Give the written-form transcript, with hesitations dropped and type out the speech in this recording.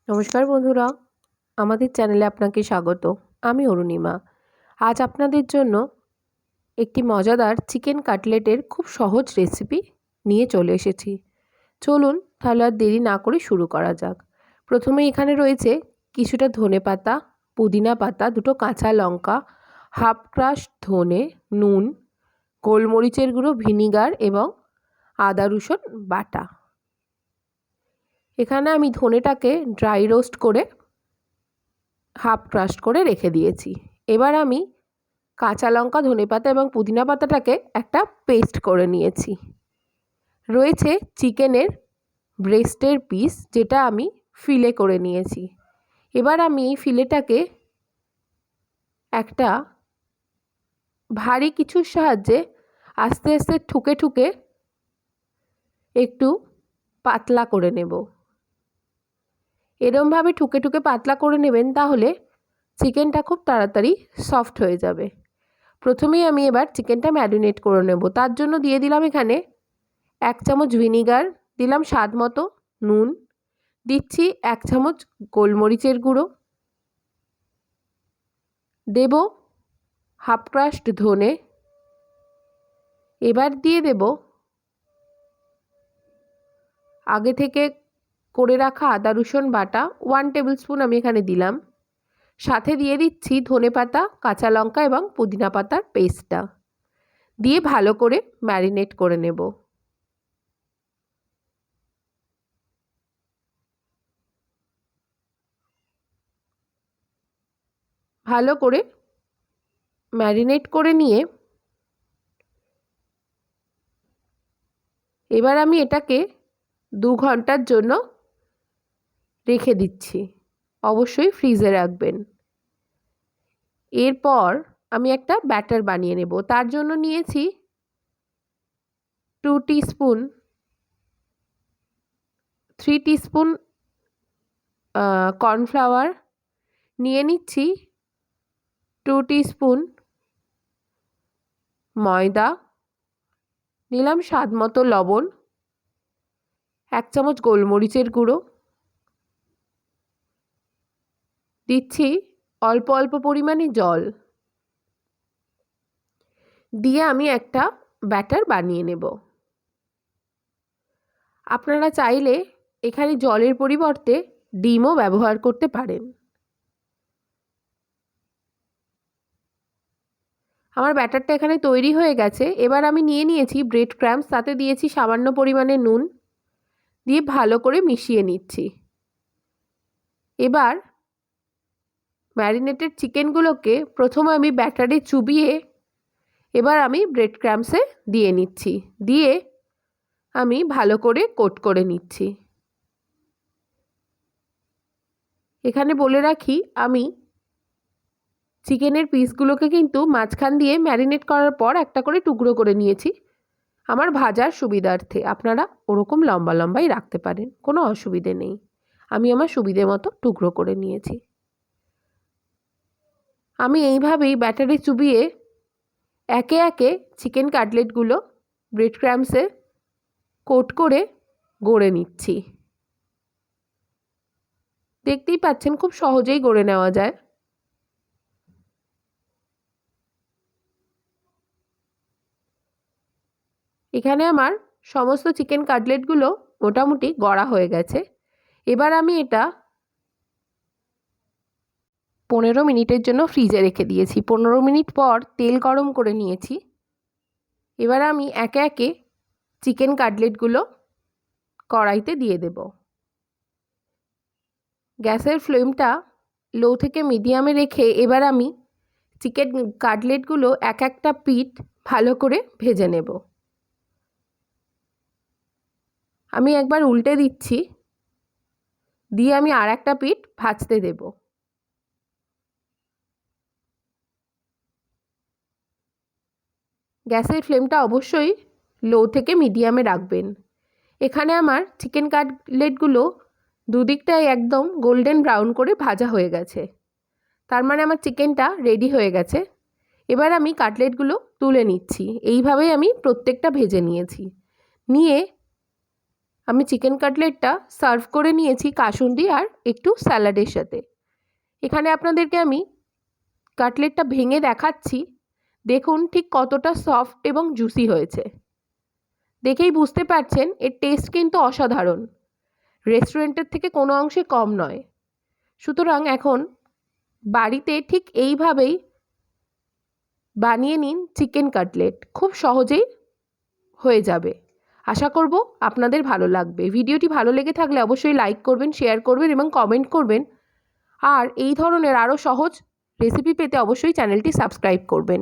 নমস্কার বন্ধুরা, আমাদের চ্যানেলে আপনাকে স্বাগত। আমি অরুণিমা। আজ আপনাদের জন্য একটি মজাদার চিকেন কাটলেটের খুব সহজ রেসিপি নিয়ে চলে এসেছি। চলুন তাহলে আর দেরি না করে শুরু করা যাক। প্রথমে এখানে রয়েছে কিছুটা ধনেপাতা, পুদিনা পাতা, দুটো কাঁচা লঙ্কা, হাফ ক্রাশ ধনে, নুন, গোলমরিচের গুঁড়ো, ভিনিগার এবং আদা রসুন বাটা। এখানে আমি ধনেটাকে ড্রাই রোস্ট করে হাফ ক্রাশ করে রেখে দিয়েছি। এবার আমি কাঁচা লঙ্কা, ধনেপাতা এবং পুদিনা পাতাটাকে একটা পেস্ট করে নিয়েছি। রয়েছে চিকেনের ব্রেস্টের পিস, যেটা আমি ফিলে করে নিয়েছি। এবার আমি এই ফিলেটাকে একটা ভারী কিছুর সাহায্যে আস্তে আস্তে ঠুকে ঠুকে একটু পাতলা করে নেব। এরমভাবে ঠুকে ঠুকে পাতলা করে নেবেন, তাহলে চিকেনটা খুব তাড়াতাড়ি সফট হয়ে যাবে। প্রথমেই আমি এবার চিকেনটা ম্যারিনেট করে নেব। তার জন্য দিয়ে দিলাম এখানে 1 চামচ ভিনিগার, দিলাম স্বাদ মতো নুন, দিচ্ছি 1 চামচ গোলমরিচের গুঁড়ো, দেব হাফ ক্রাশড ধনে, এবার দিয়ে দেব আগে থেকে করে রাখা আদা রসুন বাটা 1 টেবিল স্পুন আমি এখানে দিলাম। সাথে দিয়ে দিচ্ছি ধনেপাতা, কাঁচা লঙ্কা এবং পুদিনা পাতার পেস্টটা দিয়ে ভালো করে ম্যারিনেট করে নেব। ভালো করে ম্যারিনেট করে নিয়ে এবার আমি এটাকে 2 ঘন্টার জন্য রেখে দিচ্ছি। অবশ্যই ফ্রিজে রাখবেন। এরপর আমি একটা ব্যাটার বানিয়ে নেব। তার জন্য নিয়েছি 2 টিস্পুন 3 টিস্পুন কর্নফ্লাওয়ার, নিয়ে নিচ্ছি 2 টিস্পুন ময়দা, নিলাম স্বাদ মতো লবণ, 1 চামচ গোলমরিচের গুঁড়ো, দিচ্ছি অল্প অল্প পরিমাণে জল, দিয়ে আমি একটা ব্যাটার বানিয়ে নেব। আপনারা চাইলে এখানে জলের পরিবর্তে ডিমও ব্যবহার করতে পারেন। আমার ব্যাটারটা এখানে তৈরি হয়ে গেছে। এবার আমি নিয়ে নিয়েছি ব্রেড ক্রাম্বস, তাতে দিয়েছি সামান্য পরিমাণে নুন, দিয়ে ভালো করে মিশিয়ে নিচ্ছি। এবার ম্যারিনেটেড চিকেনগুলোকে প্রথমে আমি ব্যাটারে চুবিয়ে এবার আমি ব্রেড ক্রাম্বসে দিয়ে নিচ্ছি, দিয়ে আমি ভালো করে কোট করে নিচ্ছি। এখানে বলে রাখি, আমি চিকেনের পিসগুলোকে কিন্তু মাঝখান দিয়ে ম্যারিনেট করার পর একটা করে টুকরো করে নিয়েছি আমার ভাজার সুবিধার্থে। আপনারা ওরকম লম্বা লম্বাই রাখতে পারেন, কোনো অসুবিধে নেই। আমি আমার সুবিধে মতো টুকরো করে নিয়েছি। আমি এইভাবেই ব্যাটারে চুবিয়ে একে একে চিকেন কাটলেটগুলো ব্রেড ক্রাম্বসে কোট করে গড়ে নিচ্ছি। দেখতেই পাচ্ছেন খুব সহজেই গড়ে নেওয়া যায়। এখানে আমার সমস্ত চিকেন কাটলেটগুলো মোটামুটি গড়া হয়ে গেছে। এবার আমি এটা 15 মিনিটের জন্য ফ্রিজে রেখে দিয়েছি। 15 মিনিট পর তেল গরম করে নিয়েছি। এবার আমি একে একে চিকেন কাটলেটগুলো কড়াইতে দিয়ে দেব। গ্যাসের ফ্লেমটা লো থেকে মিডিয়ামে রেখে এবার আমি চিকেন কাটলেটগুলো এক একটা পিঠ ভালো করে ভেজে নেব। আমি একবার উল্টে দিচ্ছি, দিয়ে আমি আর একটা পিঠ ভাজতে দেব। গ্যাসের ফ্লেমটা অবশ্যই লো থেকে মিডিয়ামে রাখবেন। এখানে আমার চিকেন কাটলেটগুলো দুদিকটাই একদম গোল্ডেন ব্রাউন করে ভাজা হয়ে গেছে। তার মানে আমার চিকেনটা রেডি হয়ে গেছে। এবার আমি কাটলেটগুলো তুলে নিচ্ছি। এইভাবেই আমি প্রত্যেকটা ভেজে নিয়েছি। নিয়ে আমি চিকেন কাটলেটটা সার্ভ করে নিয়েছি কাসুন্দি আর একটু স্যালাডের সাথে। এখানে আপনাদেরকে আমি কাটলেটটা ভেঙে দেখাচ্ছি। দেখুন ঠিক কতটা সফট এবং জুসি হয়েছে। দেখেই বুঝতে পারছেন এর টেস্ট কিন্তু অসাধারণ, রেস্টুরেন্টের থেকে কোনো অংশে কম নয়। সুতরাং এখন বাড়িতে ঠিক এইভাবেই বানিয়ে নিন চিকেন কাটলেট, খুব সহজেই হয়ে যাবে। আশা করব আপনাদের ভালো লাগবে। ভিডিওটি ভালো লেগে থাকলে অবশ্যই লাইক করবেন, শেয়ার করবেন এবং কমেন্ট করবেন। আর এই ধরনের আরও সহজ রেসিপি পেতে অবশ্যই চ্যানেলটি সাবস্ক্রাইব করবেন।